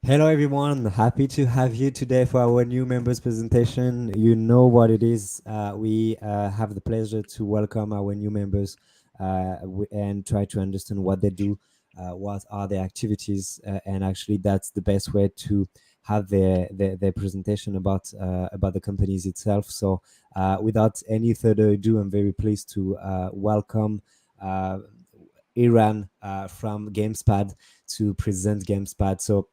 Hello, everyone. Happy to have you today for our new members presentation. You know what it is. We have the pleasure to welcome our new members and try to understand what they do, what are their activities, and actually that's the best way to have their presentation about the companies itself. So without any further ado, I'm very pleased to welcome uh, Iran from GamesPad to present GamesPad. So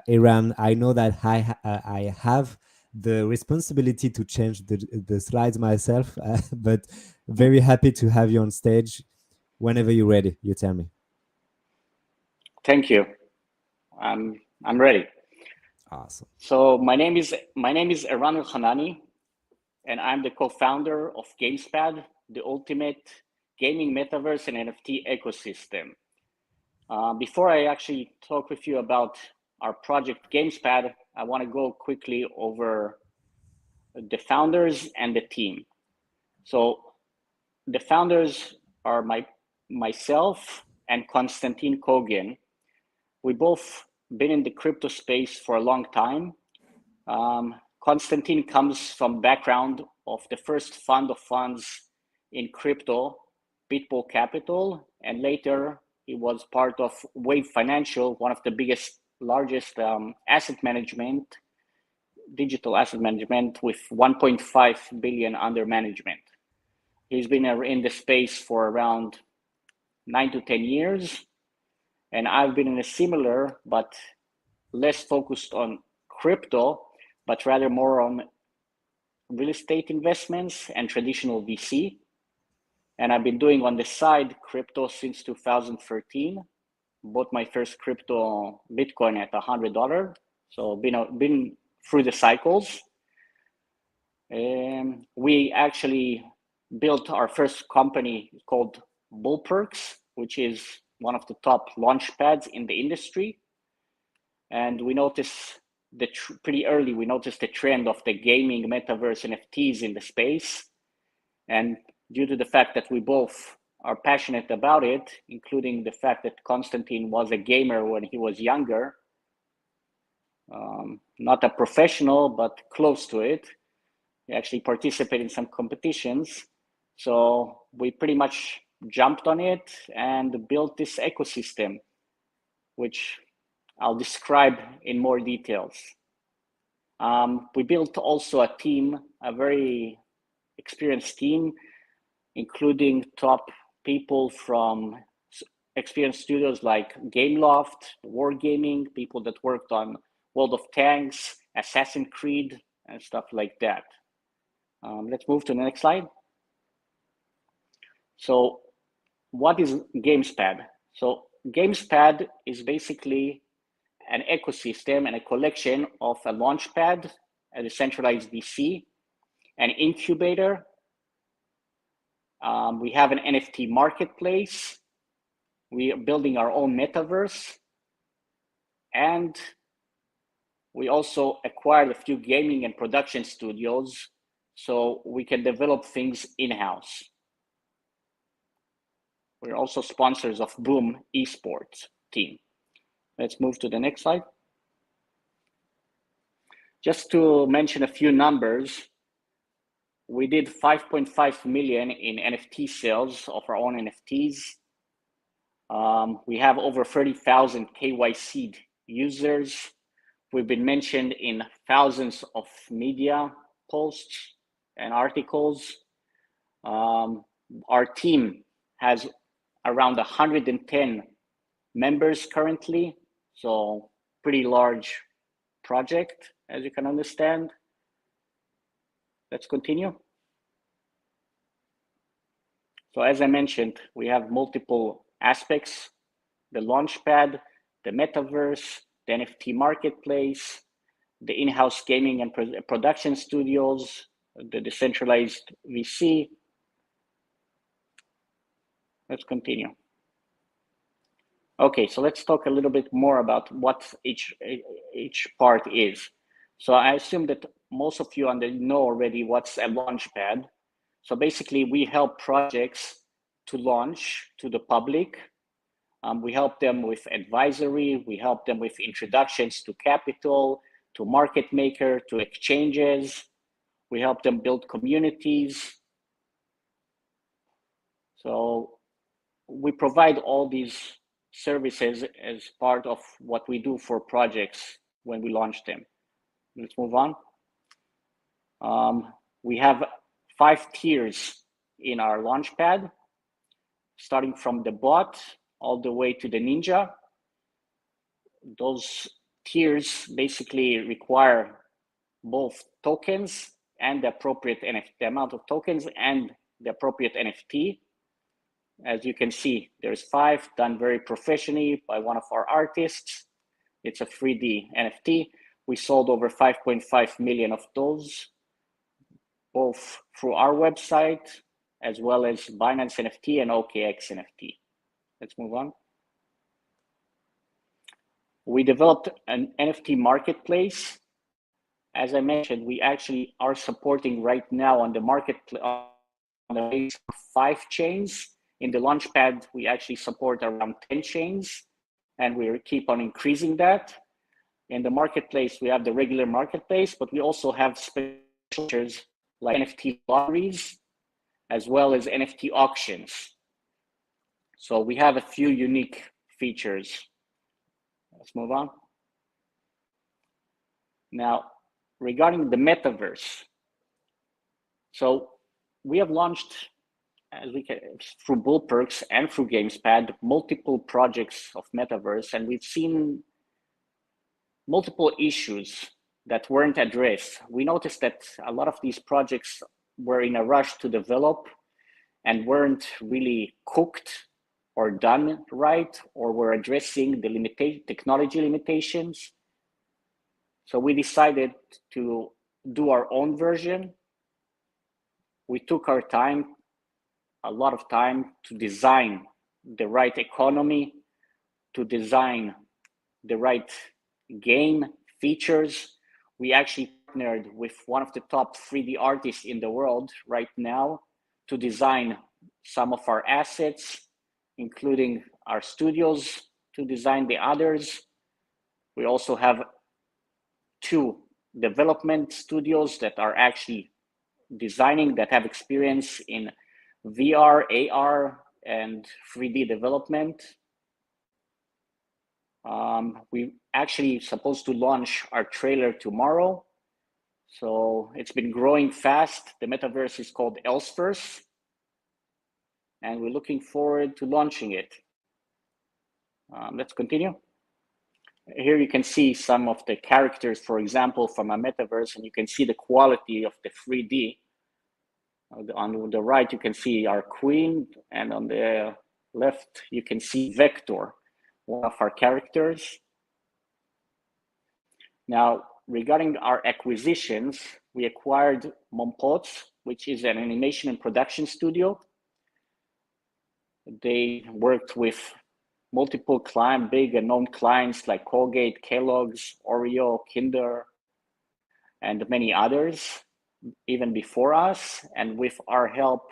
Iran, I know that I have the responsibility to change the slides myself, but very happy to have you on stage. Whenever you're ready, you tell me. Thank you. I'm ready. Awesome. So my name is Eran El-Hanani, and I'm the co-founder of GamesPad, the ultimate gaming metaverse and NFT ecosystem. Before I actually talk with you about our project GamesPad, I want to go quickly over the founders and the team. So the founders are myself and Konstantin Kogan. We both been in the crypto space for a long time. Konstantin comes from background of the first fund of funds in crypto, Bitbull Capital, and later he was part of Wave Financial, one of the largest digital asset management with 1.5 billion under management. He's been in the space for around 9 to 10 years, and I've been in a similar but less focused on crypto, but rather more on real estate investments and traditional VC. And I've been doing on the side crypto since 2013. Bought my first crypto Bitcoin at $100. So been through the cycles. We actually built our first company called Bullperks, which is one of the top launch pads in the industry. And we noticed pretty early, we noticed the trend of the gaming metaverse NFTs in the space. And due to the fact that we both are passionate about it, including the fact that Konstantin was a gamer when he was younger, not a professional, but close to it. He actually participated in some competitions. So we pretty much jumped on it and built this ecosystem, which I'll describe in more details. We built also a team, a very experienced team, including top people from experienced studios like Gameloft, Wargaming, people that worked on World of Tanks, Assassin's Creed, and stuff like that. Let's move to the next slide. So what is GamesPad? So GamesPad is basically an ecosystem and a collection of a launchpad, a decentralized VC, an incubator. We have an NFT marketplace. We are building our own metaverse. And we also acquired a few gaming and production studios so we can develop things in-house. We're also sponsors of Boom Esports team. Let's move to the next slide. Just to mention a few numbers, we did 5.5 million in NFT sales of our own NFTs. We have over 30,000 KYC users. We've been mentioned in thousands of media posts and articles. Our team has around 110 members currently, so pretty large project, as you can understand. Let's continue. So as I mentioned, we have multiple aspects: the launchpad, the metaverse, the NFT marketplace, the in-house gaming and production studios, the decentralized VC. Let's continue. Okay, so let's talk a little bit more about what each part is. So I assume that most of you know already what's a launchpad. So basically, we help projects to launch to the public We help them with advisory. We help them with introductions to capital, to market maker, to exchanges. We help them build communities. So we provide all these services as part of what we do for projects when we launch them. Let's move on. We have 5 tiers in our launchpad, starting from the bot all the way to the Ninja. Those tiers basically require both tokens and the appropriate NFT, the amount of tokens and the appropriate NFT. As you can see, there's 5 done very professionally by one of our artists. It's a 3D NFT. We sold over 5.5 million of those, both through our website, as well as Binance NFT and OKX NFT. Let's move on. We developed an NFT marketplace. As I mentioned, we actually are supporting right now on the marketplace on the base 5 chains. In the Launchpad, we actually support around 10 chains, and we keep on increasing that. In the marketplace, we have the regular marketplace, but we also have special features like NFT lotteries, as well as NFT auctions. So we have a few unique features. Let's move on. Now, regarding the metaverse. So we have launched, as we can, through Bullperks and through GamesPad, multiple projects of metaverse, and we've seen multiple issues that weren't addressed. We noticed that a lot of these projects were in a rush to develop and weren't really cooked or done right, or were addressing the technology limitations. So we decided to do our own version. We took our time, a lot of time, to design the right economy, to design the right game features. We actually partnered with one of the top 3D artists in the world right now to design some of our assets, including our studios, to design the others. We also have 2 development studios that are actually designing, that have experience in VR, AR, and 3D development. We actually supposed to launch our trailer tomorrow. So it's been growing fast. The metaverse is called Elseverse, and we're looking forward to launching it. Let's continue. Here you can see some of the characters, for example, from a metaverse, and you can see the quality of the 3D. On the right, you can see our queen, and on the left, you can see Vector, one of our characters. Now, regarding our acquisitions, we acquired Mompots, which is an animation and production studio. They worked with multiple big and known clients like Colgate, Kellogg's, Oreo, Kinder, and many others, even before us. And with our help,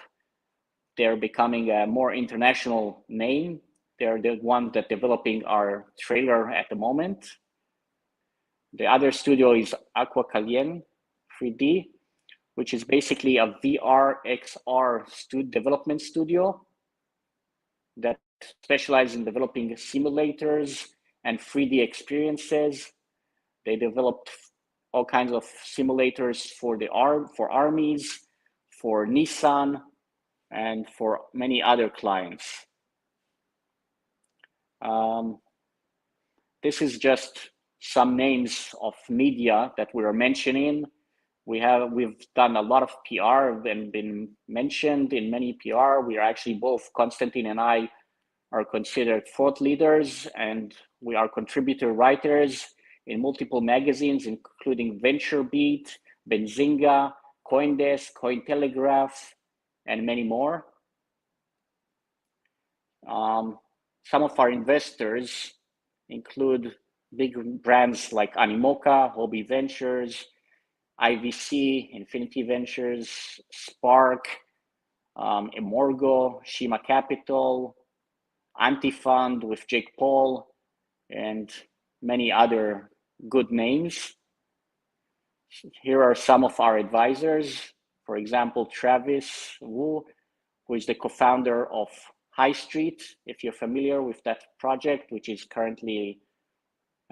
they're becoming a more international name. They're the one that developing our trailer at the moment. The other studio is Aqua Calien 3D, which is basically a VR XR development studio that specializes in developing simulators and 3D experiences. They developed all kinds of simulators for armies, for Nissan, and for many other clients. This is just some names of media that we are mentioning. We've done a lot of PR and been mentioned in many PR. We are actually, both Konstantin and I are considered thought leaders, and we are contributor writers in multiple magazines, including VentureBeat, Benzinga, CoinDesk, Cointelegraph, and many more. Some of our investors include big brands like Animoca, Hobby Ventures, IVC, Infinity Ventures, Spark, Emorgo, Shima Capital, Anti-Fund with Jake Paul, and many other good names. Here are some of our advisors. For example, Travis Wu, who is the co-founder of High Street, if you're familiar with that project, which is currently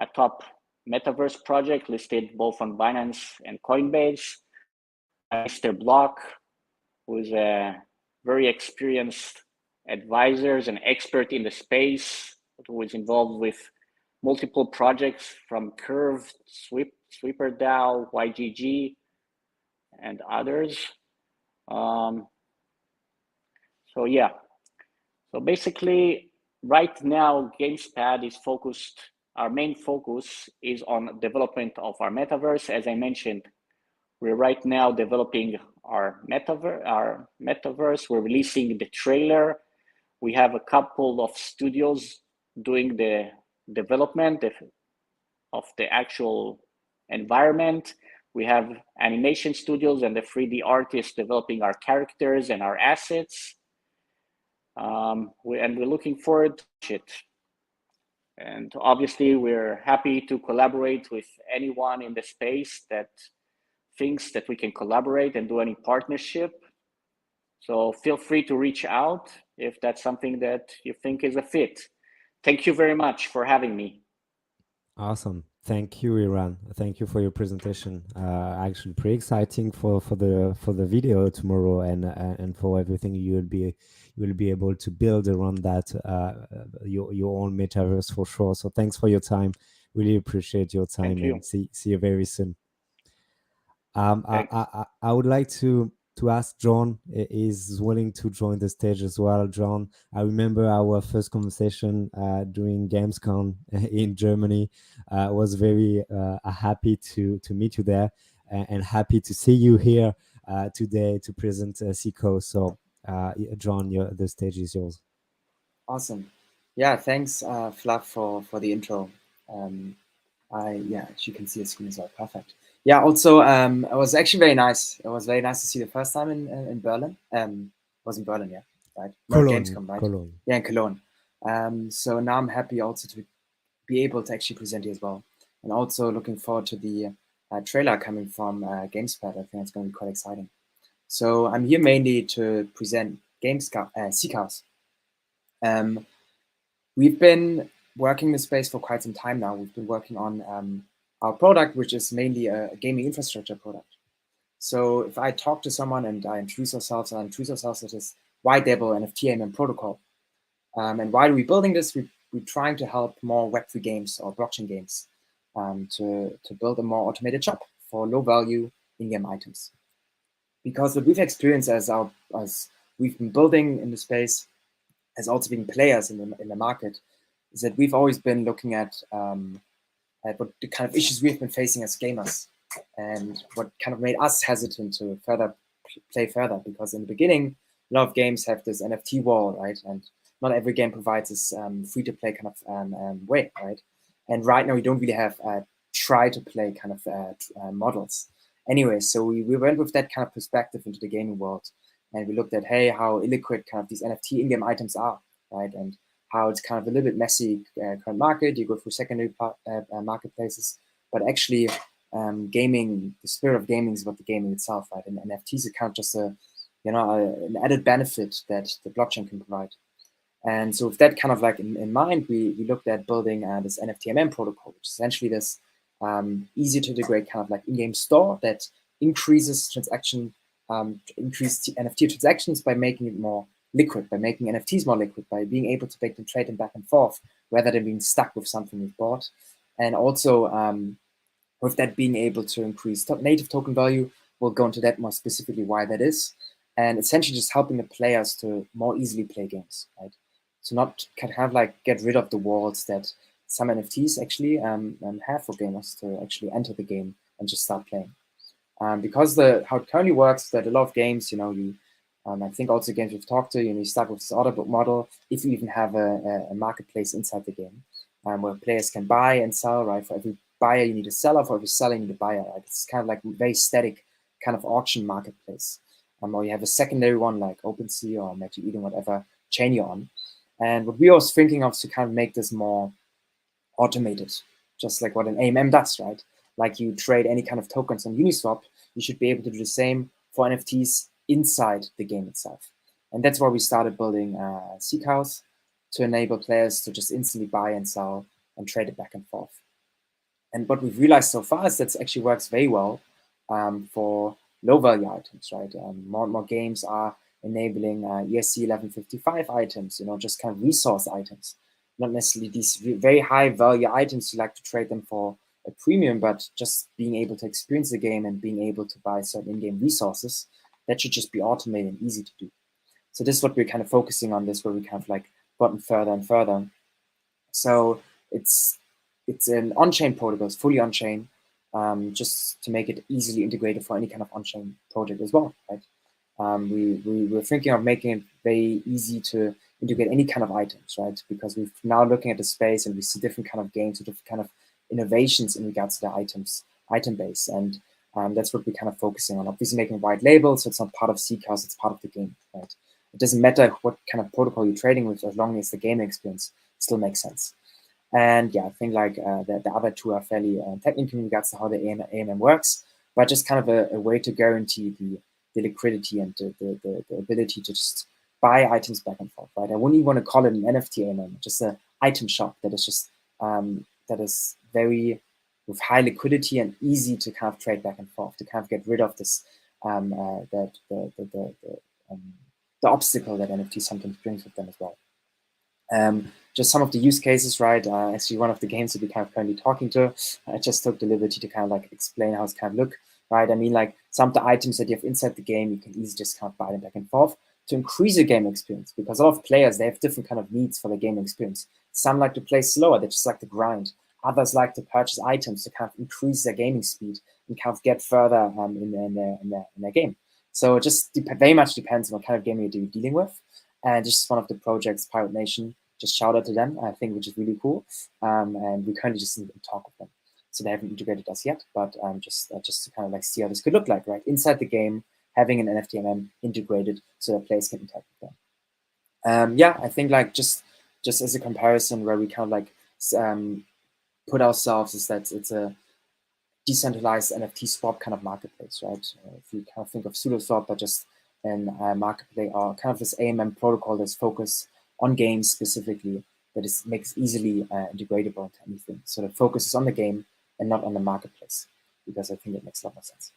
a top metaverse project listed both on Binance and Coinbase. We have Mr. Block, who is a very experienced advisor and expert in the space, who is involved with multiple projects from Curve, Sweeper DAO, YGG, and others. So yeah, so basically right now GamesPad is focused, our main focus is on development of our metaverse. As I mentioned, we're right now developing our metaverse. We're releasing the trailer. We have a couple of studios doing the development of the actual environment. We have animation studios and the 3D artists developing our characters and our assets. And we're looking forward to it. And obviously, we're happy to collaborate with anyone in the space that thinks that we can collaborate and do any partnership. So feel free to reach out if that's something that you think is a fit. Thank you very much for having me. Awesome. Thank you, Iran. Thank you for your presentation. Actually, pretty exciting for the video tomorrow, and for everything you will be able to build around that your own metaverse for sure. So thanks for your time. Really appreciate your time. Thank you. And see you very soon. I would like to ask John is willing to join the stage as well. John, I remember our first conversation during Gamescom in Germany. Was very happy to meet you there, and happy to see you here today to present Seco. So John, the stage is yours. Awesome. Yeah, thanks Flav for the intro. Yeah, as you can see, the screen is all perfect. Yeah, also, it was actually very nice. It was very nice to see the first time in Berlin. It was in Berlin, yeah, right? Cologne, Gamescom, right? Cologne. Yeah, in Cologne. So now I'm happy also to be able to actually present here as well. And also looking forward to the trailer coming from GamesPad. I think it's going to be quite exciting. So I'm here mainly to present Seekers. We've been working in the space for quite some time now. We've been working on our product, which is mainly a gaming infrastructure product. So if I talk to someone and I introduce ourselves as this white label NFT AMM protocol. And why are we building this? We're trying to help more Web3 games or blockchain games to build a more automated shop for low value in-game items. Because what we've experienced as we've been building in the space, as also being players in the market, is that we've always been looking at what the kind of issues we've been facing as gamers, and what kind of made us hesitant to play further. Because in the beginning, a lot of games have this NFT wall, right? And not every game provides this free-to-play kind of way, right? And right now, we don't really have try-to-play kind of models. Anyway, so we went with that kind of perspective into the gaming world, and we looked at, hey, how illiquid kind of these NFT in-game items are, right? And how it's kind of a little bit messy current market. You go through secondary marketplaces, but actually gaming, the spirit of gaming is about the gaming itself, right? And NFTs are kind of just an added benefit that the blockchain can provide. And so with that kind of like in mind, we looked at building this NFTMM protocol, which is essentially this easy to integrate kind of like in-game store that increases increase NFT transactions by making it more liquid, by making NFTs more liquid, by being able to make them trade them back and forth rather than being stuck with something you've bought. And also with that being able to increase native token value, we'll go into that more specifically why that is. And essentially just helping the players to more easily play games, right? So not kind of like get rid of the walls that some NFTs actually have for gamers to actually enter the game and just start playing. Because how it currently works is that a lot of games, I think also games we've talked to, you start with this order book model, if you even have a marketplace inside the game, where players can buy and sell, right? For every buyer, you need a seller. For every seller, you need a buyer, right? It's kind of like a very static kind of auction marketplace. Or you have a secondary one like OpenSea or Magic Eden, whatever chain you're on. And what we was thinking of is to kind of make this more automated, just like what an AMM does, right? Like you trade any kind of tokens on Uniswap, you should be able to do the same for NFTs inside the game itself. And that's why we started building Seek House to enable players to just instantly buy and sell and trade it back and forth. And what we've realized so far is that actually works very well for low value items, right? More and more games are enabling ESC 1155 items, just kind of resource items, not necessarily these very high value items you like to trade them for a premium, but just being able to experience the game and being able to buy certain in-game resources, that should just be automated and easy to do. So this is what we're kind of focusing on, this where we kind of like gotten further and further. So it's an on-chain protocol, it's fully on-chain, just to make it easily integrated for any kind of on-chain project as well, right? We were thinking of making it very easy to integrate any kind of items, right? Because we're now looking at the space and we see different kind of games with different kind of innovations in regards to the item base. And that's what we're kind of focusing on. Obviously making white labels, so it's not part of Seek House, it's part of the game, right? It doesn't matter what kind of protocol you're trading with, as long as the game experience still makes sense. And yeah, I think like the other two are fairly technical in regards to how the AMM works, but just kind of a way to guarantee the liquidity and the ability to just buy items back and forth, right? I wouldn't even want to call it an NFT AMM, just an item shop that is just that is very with high liquidity and easy to kind of trade back and forth, to kind of get rid of this the obstacle that NFT sometimes brings with them as well. Just some of the use cases, right? Actually, one of the games that we kind of currently talking to, I just took the liberty to kind of like explain how it's kind of look, right? I mean, like some of the items that you have inside the game, you can easily just kind of buy them back and forth to increase your game experience, because a lot of players, they have different kind of needs for the game experience. Some like to play slower, they just like to grind. Others like to purchase items to kind of increase their gaming speed and kind of get further in their game. So it just very much depends on what kind of game you're dealing with. And just one of the projects, Pirate Nation, just shout out to them, I think, which is really cool. And we currently just need to talk with them. So they haven't integrated us yet, but just to kind of like see how this could look like, right? Inside the game, having an NFTMM integrated so that players can interact with them. Yeah, I think like just as a comparison where we kind of like put ourselves is that it's a decentralized NFT swap kind of marketplace, right? If you kind of think of SudoSwap, but just in marketplace or kind of this AMM protocol that's focused on games specifically, that is makes easily integratable into anything. So the focus is on the game and not on the marketplace, because I think it makes a lot more sense.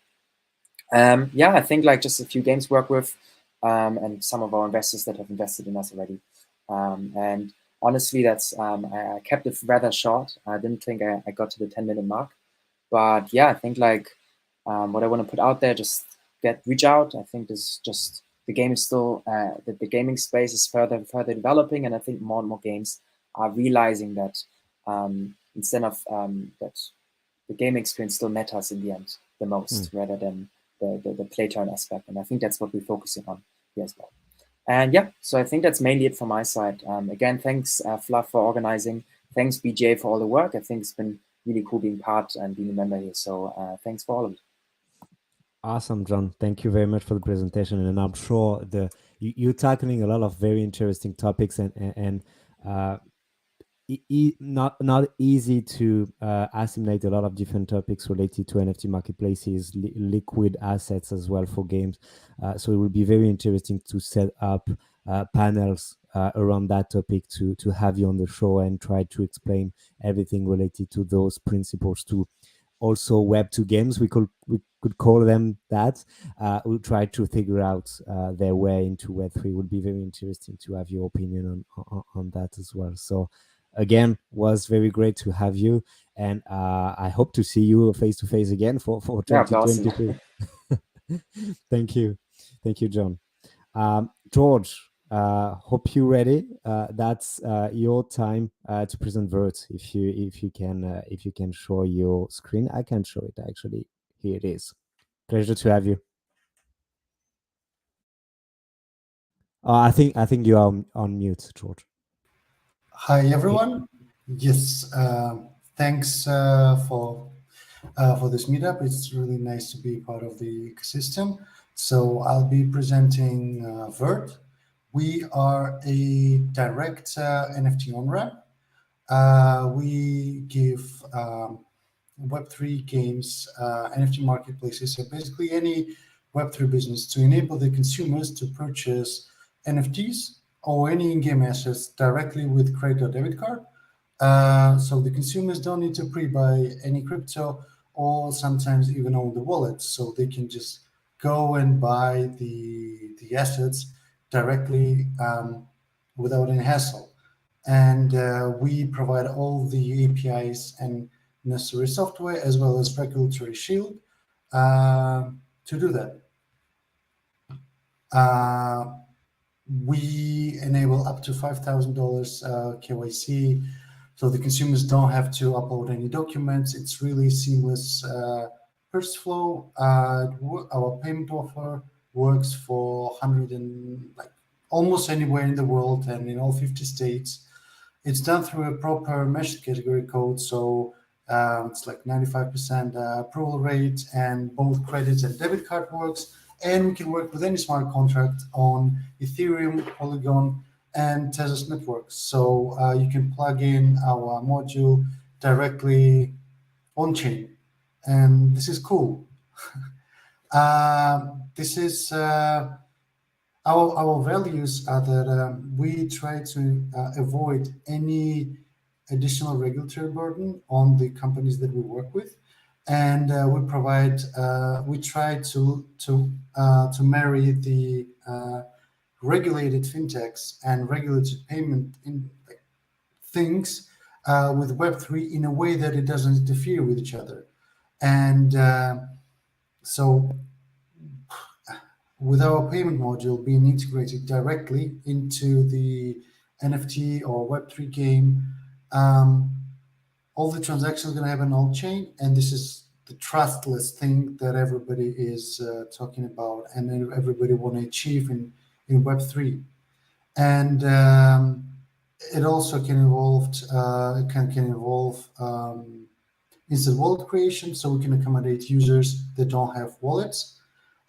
Yeah, I think like just a few games work with and some of our investors that have invested in us already. And honestly, that's I kept it rather short. I didn't think I got to the 10-minute mark. But yeah, I think like what I want to put out there, just reach out. I think this just the game is still the gaming space is further and further developing, and I think more and more games are realizing that instead of that the game experience still matters in the end the most, rather than the play turn aspect. And I think that's what we're focusing on here as well. And yeah, so I think that's mainly it from my side. Again, thanks Fluff for organizing. Thanks BGA for all the work. I think it's been really cool being part and being a member here. So thanks for all of it. Awesome, John. Thank you very much for the presentation. And I'm sure you're tackling a lot of very interesting topics and not easy to assimilate a lot of different topics related to NFT marketplaces, liquid assets as well for games. So it will be very interesting to set up panels around that topic to have you on the show and try to explain everything related to those principles to also Web2 games. We could call them that. We'll try to figure out their way into Web3. It would be very interesting to have your opinion on that as well. So again, was very great to have you, and I hope to see you face to face again for 2022. Yeah, thank you, John. George, hope you're ready. That's your time to present Vert. If you can show your screen, I can show it actually. Here it is. Pleasure to have you. I think you are on mute, George. Hi everyone. Yes, thanks for this meetup. It's really nice to be part of the ecosystem. So I'll be presenting Vert, We are a direct NFT on-ramp. We give Web3 games, NFT marketplaces, so basically any Web3 business to enable the consumers to purchase NFTs or any in-game assets directly with credit or debit card. So the consumers don't need to pre-buy any crypto or sometimes even own the wallet. So they can just go and buy the assets directly without any hassle. And we provide all the APIs and necessary software as well as regulatory shield to do that. We enable up to $5,000 KYC, so the consumers don't have to upload any documents. It's really seamless purchase flow. Our payment offer works for almost anywhere in the world and in all 50 states. It's done through a proper meshed category code, so it's like 95% approval rate, and both credit and debit card works. And we can work with any smart contract on Ethereum, Polygon, and Tezos networks. So you can plug in our module directly on chain, and this is cool. This is our values are that we try to avoid any additional regulatory burden on the companies that we work with, and we try to marry the regulated fintechs and regulated payment things with Web3 in a way that it doesn't interfere with each other. And so with our payment module being integrated directly into the NFT or Web3 game, all the transactions are going to happen on chain, and this is the trustless thing that everybody is talking about and everybody want to achieve in Web3. And it also can involve instant wallet creation, so we can accommodate users that don't have wallets.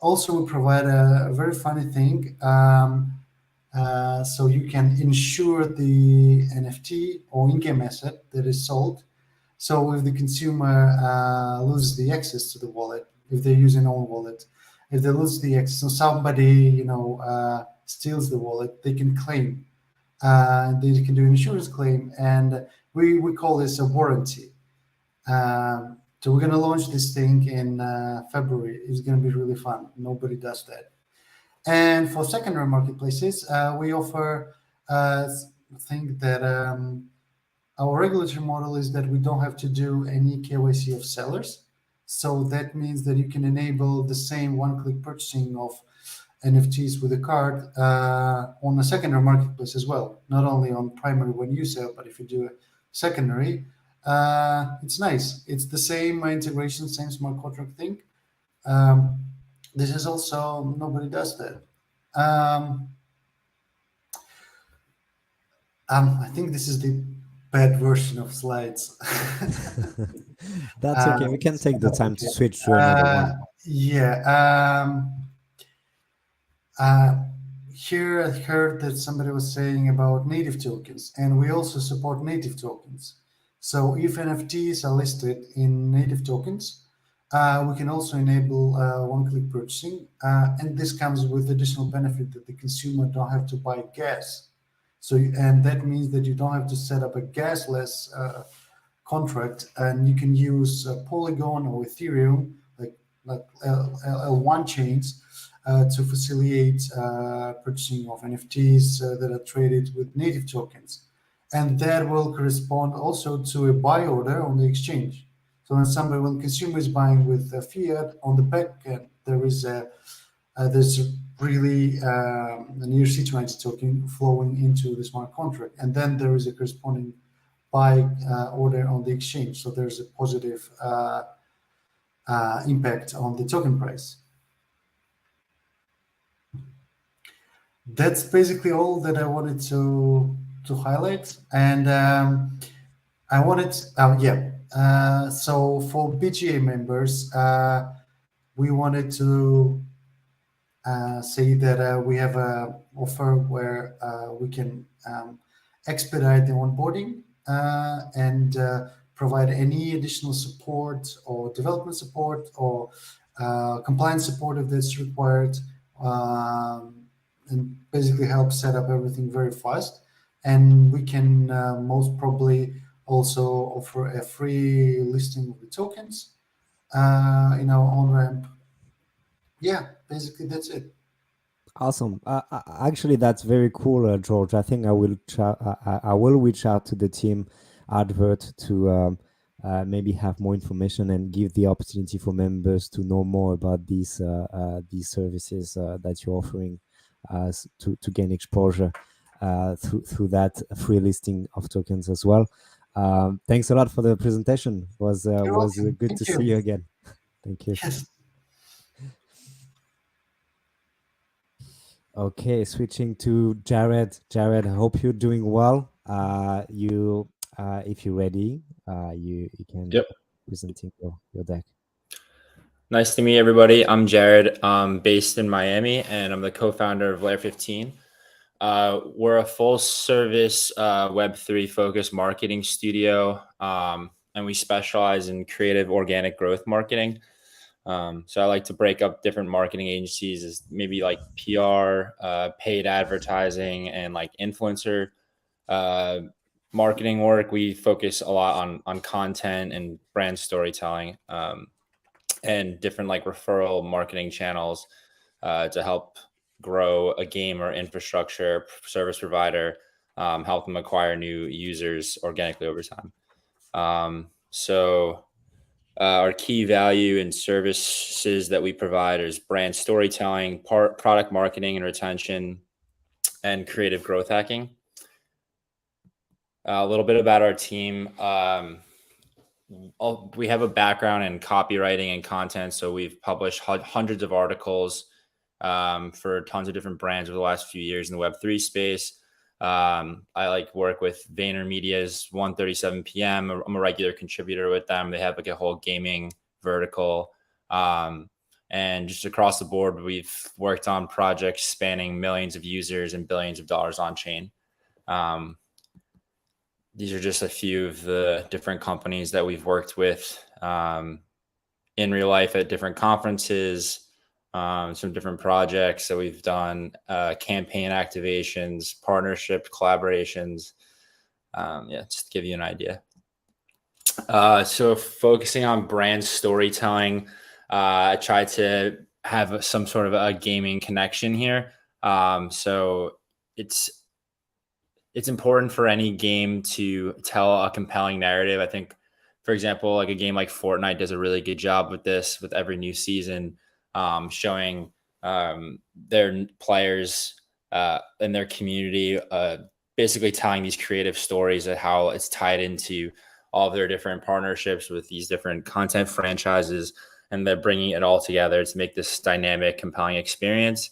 Also, we provide a very funny thing. So you can insure the NFT or in-game asset that is sold. So if the consumer loses the access to the wallet, if they use an own wallet, if they lose the access, so somebody steals the wallet, they can claim. They can do an insurance claim, and we call this a warranty. So we're going to launch this thing in February. It's going to be really fun. Nobody does that. And for secondary marketplaces, we offer a thing that our regulatory model is that we don't have to do any KYC of sellers. So that means that you can enable the same one-click purchasing of NFTs with a card on a secondary marketplace as well. Not only on primary when you sell, but if you do a secondary, it's nice. It's the same integration, same smart contract thing. This is also, nobody does that. I think this is the bad version of slides. That's okay. We can take the time to switch to another one. Yeah. Here I heard that somebody was saying about native tokens, and we also support native tokens. So if NFTs are listed in native tokens, we can also enable one-click purchasing, and this comes with additional benefit that the consumer don't have to buy gas. So, and that means that you don't have to set up a gasless contract, and you can use Polygon or Ethereum, like L1 chains, to facilitate purchasing of NFTs that are traded with native tokens. And that will correspond also to a buy order on the exchange. So when consumer is buying with fiat, on the back end, there's really an ERC20 token flowing into the smart contract. And then there is a corresponding buy order on the exchange. So there's a positive impact on the token price. That's basically all that I wanted to highlight. And I wanted, so for BGA members, we wanted to say that we have a offer where we can expedite the onboarding and provide any additional support or development support or compliance support if that's required, and basically help set up everything very fast. And we can most probably also offer a free listing of the tokens in our on-ramp. Yeah, basically that's it. Awesome. Actually, that's very cool, George. I think I will reach out to the team advert to maybe have more information and give the opportunity for members to know more about these services that you're offering to gain exposure through that free listing of tokens as well. Thanks a lot for the presentation. Was You're welcome. good Thank to you. see you again. Thank you. Yes. Okay, switching to Jared. Jared, I hope you're doing well. If you're ready, you can presenting your deck. Nice to meet everybody. I'm Jared. I'm based in Miami, and I'm the co-founder of Layer 15. We're a full-service Web3 focused marketing studio, and we specialize in creative organic growth marketing. So I like to break up different marketing agencies as maybe like PR, paid advertising, and like influencer marketing work. We focus a lot on content and brand storytelling, and different like referral marketing channels to help grow a game or infrastructure service provider, help them acquire new users organically over time. Our key value and services that we provide is brand storytelling, product marketing and retention, and creative growth hacking. A little bit about our team. We have a background in copywriting and content, so we've published hundreds of articles for tons of different brands over the last few years in the Web3 space. I like work with VaynerMedia's 1:37 p.m. I'm a regular contributor with them. They have like a whole gaming vertical. And just across the board, we've worked on projects spanning millions of users and billions of dollars on chain. These are just a few of the different companies that we've worked with in real life at different conferences, some different projects that we've done, campaign activations, partnership collaborations. Just to give you an idea. So focusing on brand storytelling, I try to have some sort of a gaming connection here. So it's important for any game to tell a compelling narrative. I think, for example, like a game like Fortnite does a really good job with this, with every new season, showing their players and their community, basically telling these creative stories of how it's tied into all of their different partnerships with these different content franchises, and they're bringing it all together to make this dynamic, compelling experience.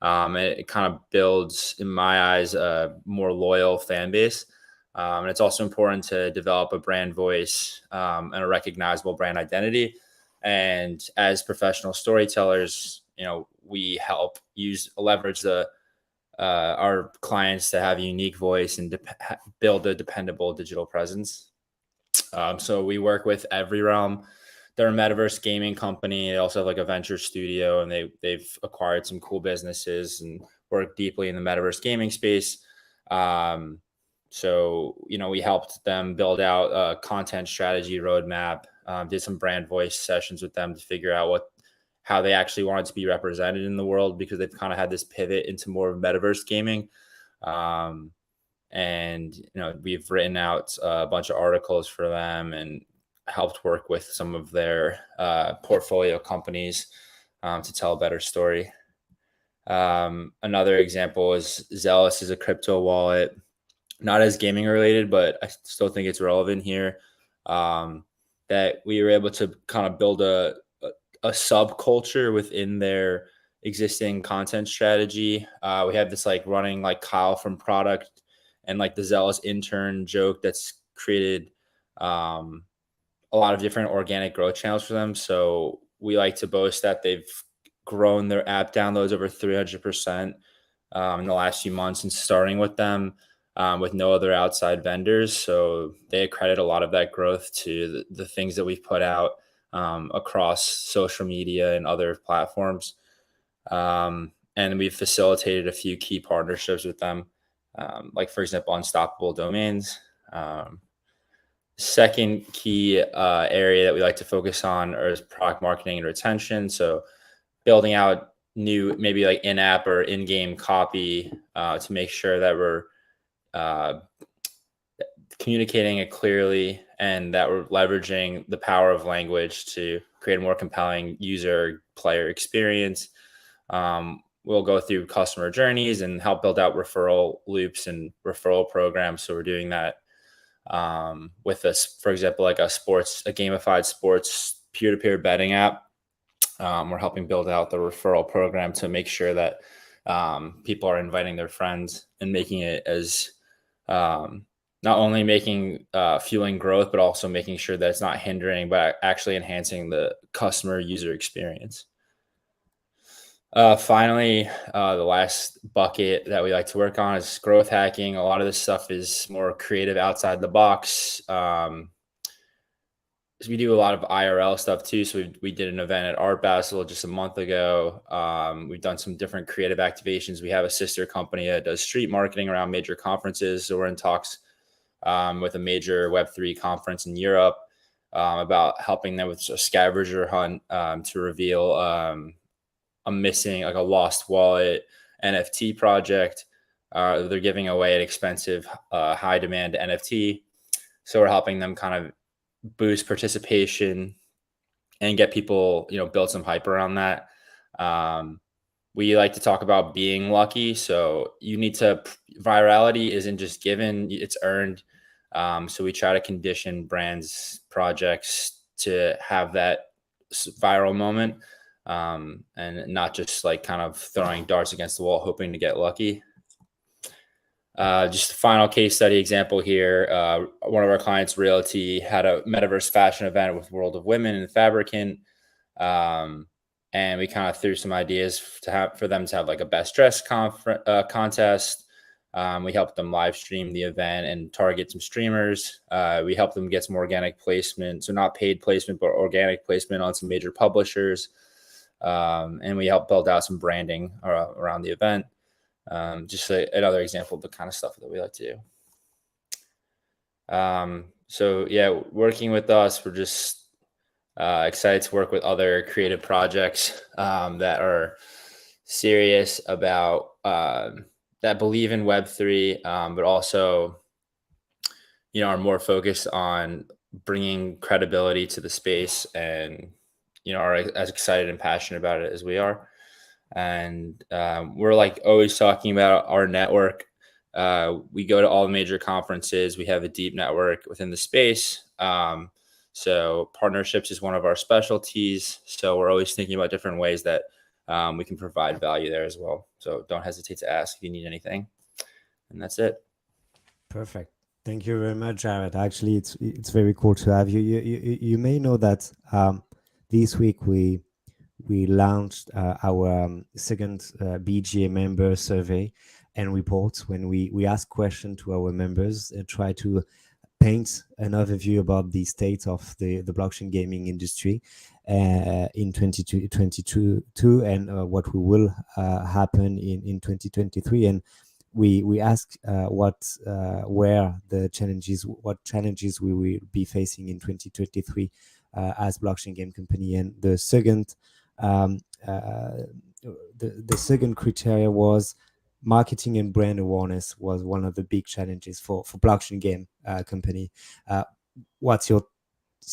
It kind of builds, in my eyes, a more loyal fan base. And it's also important to develop a brand voice and a recognizable brand identity. And as professional storytellers, we help leverage our clients to have a unique voice and build a dependable digital presence. So we work with Every Realm. They're a metaverse gaming company. They also have like a venture studio, and they've acquired some cool businesses and work deeply in the metaverse gaming space. So we helped them build out a content strategy roadmap, did some brand voice sessions with them to figure out how they actually wanted to be represented in the world, because they've kind of had this pivot into more of metaverse gaming. And we've written out a bunch of articles for them and helped work with some of their portfolio companies to tell a better story. Another example is Zealous is a crypto wallet, not as gaming related, but I still think it's relevant here, that we were able to kind of build a subculture within their existing content strategy. We have this like running like Kyle from Product and like the Zealous intern joke that's created a lot of different organic growth channels for them. So we like to boast that they've grown their app downloads over 300% in the last few months, and starting with them with no other outside vendors. So they credit a lot of that growth to the things that we've put out across social media and other platforms. And we've facilitated a few key partnerships with them, like, for example, Unstoppable Domains. Second key area that we like to focus on is product marketing and retention. So building out new, maybe like in-app or in-game copy to make sure that we're communicating it clearly and that we're leveraging the power of language to create a more compelling user player experience. We'll go through customer journeys and help build out referral loops and referral programs. So we're doing that with us, for example, like a gamified sports peer-to-peer betting app. We're helping build out the referral program to make sure that people are inviting their friends and making it as not only making fueling growth, but also making sure that it's not hindering, but actually enhancing the customer user experience. Finally, the last bucket that we like to work on is growth hacking. A lot of this stuff is more creative, outside the box. So we do a lot of IRL stuff too. So we did an event at Art Basel just a month ago. We've done some different creative activations. We have a sister company that does street marketing around major conferences. So we're in talks with a major Web3 conference in Europe about helping them with a scavenger hunt to reveal a missing, like a lost wallet NFT project. They're giving away an expensive, high demand NFT. So we're helping them kind of boost participation and get people, build some hype around that. We like to talk about being lucky. So virality isn't just given, it's earned. So we try to condition brands, projects to have that viral moment, and not just like kind of throwing darts against the wall, hoping to get lucky. Just a final case study example here. One of our clients, Realty, had a metaverse fashion event with World of Women and Fabricant. And we kind of threw some ideas for them to have like a best dress contest. We helped them live stream the event and target some streamers. We helped them get some organic placement. So not paid placement, but organic placement on some major publishers. And we helped build out some branding around the event. Just another example of the kind of stuff that we like to do. So yeah, working with us, we're just excited to work with other creative projects that are serious about that believe in Web3, but also are more focused on bringing credibility to the space, and are as excited and passionate about it as we are. And we're like always talking about our network. We go to all the major conferences. We have a deep network within the space. So partnerships is one of our specialties. So we're always thinking about different ways that we can provide value there as well. So don't hesitate to ask if you need anything. And that's it. Perfect. Thank you very much, Jared. Actually, it's very cool to have you. You may know that this week we launched our second BGA member survey and reports, when we ask questions to our members and try to paint an overview about the state of the blockchain gaming industry in 2022 and what will happen in 2023. And we ask what challenges we will be facing in 2023 as blockchain game company. And the second the second criteria was marketing and brand awareness was one of the big challenges for blockchain game company. What's your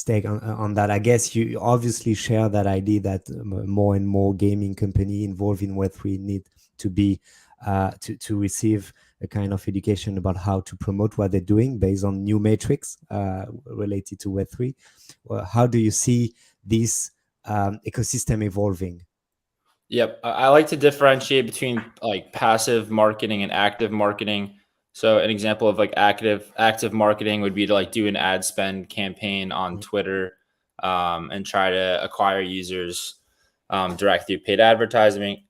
take on that? I guess you obviously share that idea that more and more gaming company involved in Web3 need to be to receive a kind of education about how to promote what they're doing based on new metrics related to Web3. How do you see this ecosystem evolving? Yep. I like to differentiate between like passive marketing and active marketing. So an example of like active marketing would be to like do an ad spend campaign on Twitter and try to acquire users direct through paid advertising.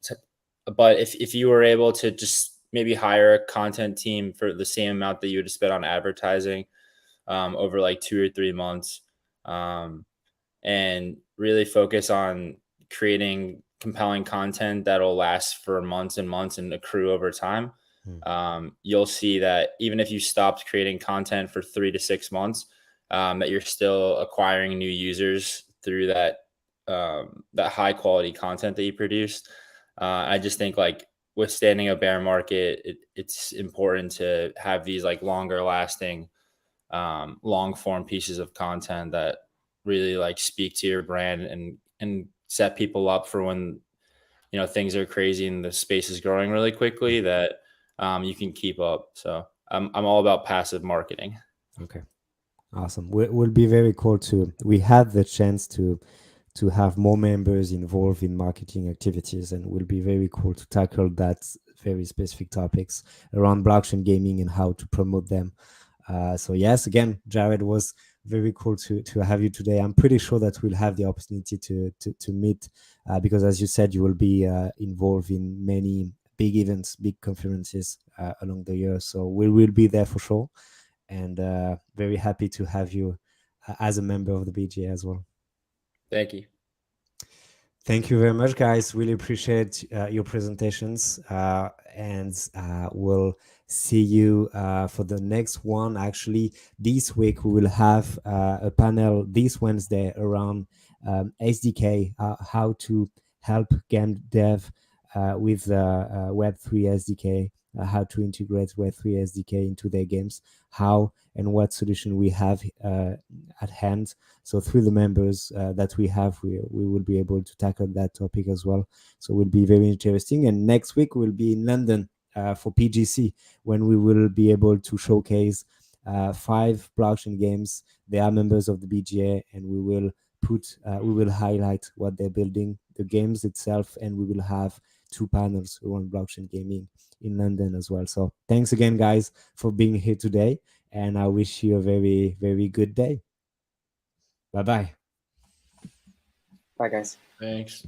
But if you were able to just maybe hire a content team for the same amount that you would spend on advertising over like 2 or 3 months, and really focus on creating compelling content that'll last for months and months and accrue over time, you'll see that even if you stopped creating content for 3 to 6 months, that you're still acquiring new users through that high quality content that you produced. I just think like withstanding a bear market, it's important to have these like longer lasting, long form pieces of content that really like speak to your brand and set people up for when, you know, things are crazy and the space is growing really quickly, that you can keep up. So I'm all about passive marketing. Okay, awesome. Will be very cool to. We had the chance to have more members involved in marketing activities, and will be very cool to tackle that very specific topics around blockchain gaming and how to promote them. So yes, again, Jared, was very cool to have you today. I'm pretty sure that we'll have the opportunity to meet, because as you said, you will be involved in many big events, big conferences along the year. So we will be there for sure, and very happy to have you as a member of the BGA as well. Thank you. Thank you very much, guys. Really appreciate your presentations, and we'll see you for the next one. Actually, this week we will have a panel this Wednesday around SDK, how to help game dev with Web3 SDK, how to integrate Web3 SDK into their games, how and what solution we have at hand. So through the members that we have, we will be able to tackle that topic as well. So it will be very interesting. And next week we'll be in London for PGC, when we will be able to showcase 5 blockchain games. They are members of the BGA, and we will highlight what they're building, the games itself, and we will have 2 panels around blockchain gaming in London as well. So thanks again, guys, for being here today, and I wish you a very, very good day. Bye-bye. Bye, guys. Thanks.